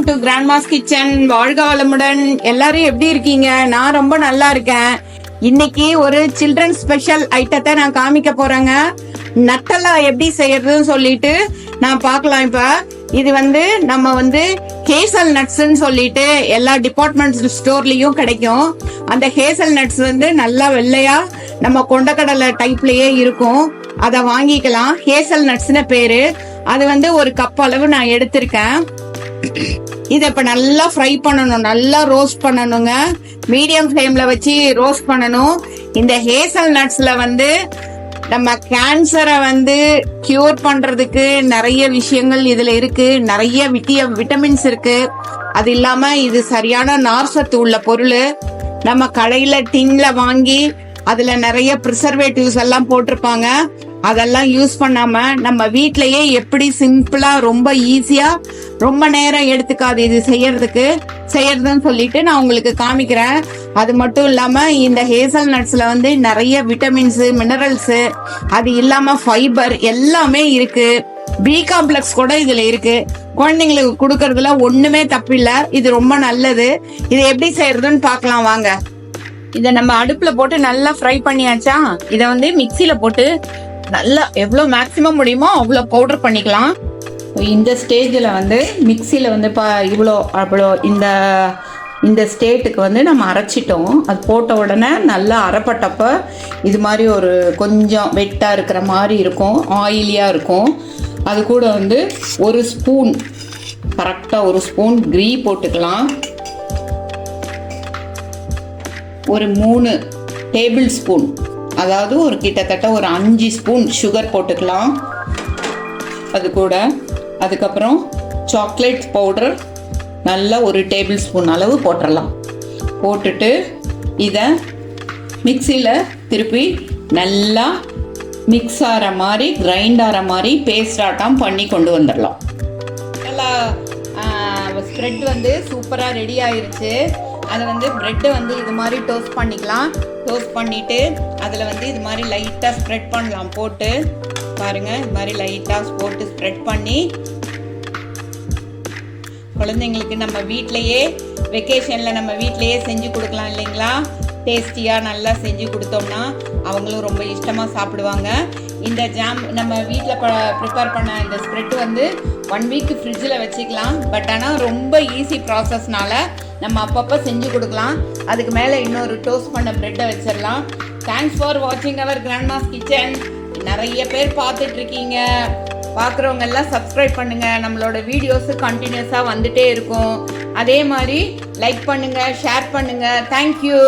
To Grandma's kitchen. வாழ்க வளமுடன். எல்லாரும் எப்படி இருக்கீங்க? நான் ரொம்ப நல்லா இருக்கேன். இன்னைக்கு ஒரு சில்ட்ரன் ஸ்பெஷல் ஐட்டத்தை நான் காமிக்க போறேங்க. நட்டலா எப்படி செய்யறதுன்னு சொல்லிட்டு நான் பார்க்கலாம். இப்ப இது நம்ம ஹேசல் நட்ஸ்ன்னு சொல்லிட்டு எல்லா டிபார்ட்மெண்ட் ஸ்டோர்லயும் கிடைக்கும். அந்த ஹேசல் நட்ஸ் நல்லா வெள்ளையா நம்ம கொண்டக்கடலை டைப்லயே இருக்கும். அதை வாங்கிக்கலாம். ஹேசல் நட்ஸ்னு பேரு. அது ஒரு கப் அளவு நான் எடுத்திருக்கேன். இதை இப்ப நல்லா ஃப்ரை பண்ணணும், நல்லா ரோஸ்ட் பண்ணணுங்க. மீடியம் ஃப்ளேம்ல வச்சு ரோஸ்ட் பண்ணணும். இந்த ஹேசல் நட்ஸ்ல நம்ம கேன்சரை கியூர் பண்றதுக்கு நிறைய விஷயங்கள் இதுல இருக்கு. நிறைய விட்டமின்ஸ் இருக்கு. அது இல்லாம இது சரியான நார்சத்து உள்ள பொருள். நம்ம கடையில டின்ல வாங்கி அதுல நிறைய ப்ரிசர்வேட்டிவ்ஸ் எல்லாம் போட்டிருப்பாங்க. அதெல்லாம் யூஸ் பண்ணாம நம்ம வீட்லயே எப்படி சிம்பிளா ரொம்ப ஈஸியா ரொம்ப நேரம் எடுத்துக்காது இது செய்யறதுன்னு சொல்லிட்டு நான் உங்களுக்கு காமிக்கிறேன். அது மட்டும் இல்லாம இந்த ஹேசல் நட்ஸ்ல நிறைய விட்டமின்ஸ், மினரல்ஸ், அது இல்லாம ஃபைபர் எல்லாமே இருக்கு. பி காம்ப்ளெக்ஸ் கூட இதுல இருக்கு. குழந்தைங்களுக்கு கொடுக்கறதுல ஒண்ணுமே தப்பில்ல. இது ரொம்ப நல்லது. இது எப்படி செய்யறதுன்னு பார்க்கலாம் வாங்க. இதை நம்ம அடுப்புல போட்டு நல்லா ஃப்ரை பண்ணியாச்சா, இதை மிக்சியில போட்டு நல்லா எவ்வளவு மேக்சிமம் முடியுமோ அவ்வளோ பவுடர் பண்ணிக்கலாம். இந்த ஸ்டேஜில் மிக்சியில் இவ்வளோ இந்த ஸ்டேட்டுக்கு நம்ம அரைச்சிட்டோம். அது போட்ட உடனே நல்லா அரைப்பட்டப்போ இது மாதிரி ஒரு கொஞ்சம் வெட்டாக இருக்கிற மாதிரி இருக்கும், ஆயிலியாக இருக்கும். அது கூட ஒரு ஸ்பூன், கரெக்டாக ஒரு ஸ்பூன் கீ போட்டுக்கலாம். ஒரு 3 டேபிள் ஸ்பூன், அதாவது ஒரு கிட்டத்தட்ட ஒரு 5 ஸ்பூன் சுகர் போட்டுக்கலாம். அது கூட அதுக்கப்புறம் சாக்லேட் பவுடர் நல்லா ஒரு டேபிள் ஸ்பூன் அளவு போட்டுடலாம். போட்டுட்டு இதை மிக்சியில் திருப்பி நல்லா மிக்ஸ் ஆகிற மாதிரி, கிரைண்ட் ஆகிற மாதிரி பேஸ்டாட்டம் பண்ணி கொண்டு வந்துடலாம். நல்லா ஸ்ப்ரெட் சூப்பராக ரெடி ஆயிருச்சு. அதை ப்ரெட்டை இது மாதிரி டோஸ்ட் பண்ணிக்கலாம். டோஸ்ட் பண்ணிவிட்டு அதில் இது மாதிரி லைட்டாக ஸ்ப்ரெட் பண்ணலாம். போட்டு பாருங்கள், இது மாதிரி லைட்டாக போட்டு ஸ்ப்ரெட் பண்ணி குழந்தைங்களுக்கு நம்ம வீட்டிலையே வெக்கேஷனில் நம்ம வீட்டிலையே செஞ்சு கொடுக்கலாம் இல்லைங்களா? டேஸ்டியாக நல்லா செஞ்சு கொடுத்தோம்னா அவங்களும் ரொம்ப இஷ்டமாக சாப்பிடுவாங்க. இந்த ஜாம் நம்ம வீட்டில் ப்ரிப்பேர் பண்ண இந்த ஸ்ப்ரெட் 1 வீக் ஃப்ரிட்ஜில் வச்சுக்கலாம். பட் ஆனால் ரொம்ப ஈஸி ப்ராசஸ்னால நம்ம அப்பப்போ செஞ்சு கொடுக்கலாம். அதுக்கு மேலே இன்னொரு டோஸ்ட் பண்ண ப்ரெட்டை வச்சிடலாம். தேங்க்ஸ் ஃபார் வாட்சிங் அவர் கிராண்ட்மாஸ் கிச்சன். நிறைய பேர் பார்த்துட்ருக்கீங்க. பார்க்குறவங்க எல்லாம் சப்ஸ்கிரைப் பண்ணுங்கள். நம்மளோட வீடியோஸு கண்டினியூஸாக வந்துட்டே இருக்கும். அதே மாதிரி லைக் பண்ணுங்கள், ஷேர் பண்ணுங்கள். தேங்க்யூ.